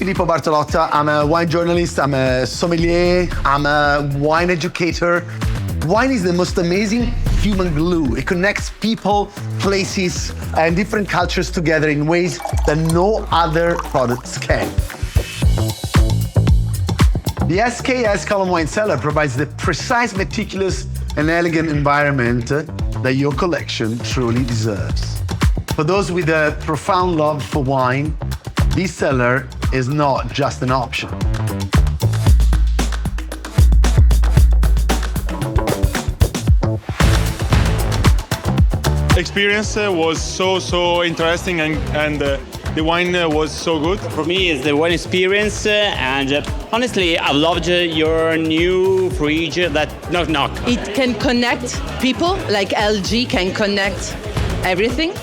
Filippo Bartolotta. I'm a wine journalist, I'm a sommelier, I'm a wine educator. Wine is the most amazing human glue. It connects people, places, and different cultures together in ways that no other products can. The SKS Column Wine Cellar provides the precise, meticulous, and elegant environment that your collection truly deserves. For those with a profound love for wine, this cellar is not just an option. Experience was so interesting and the wine was so good. For me, it's the wine experience, and honestly, I loved your new fridge that knock. It can connect people, like LG can connect everything.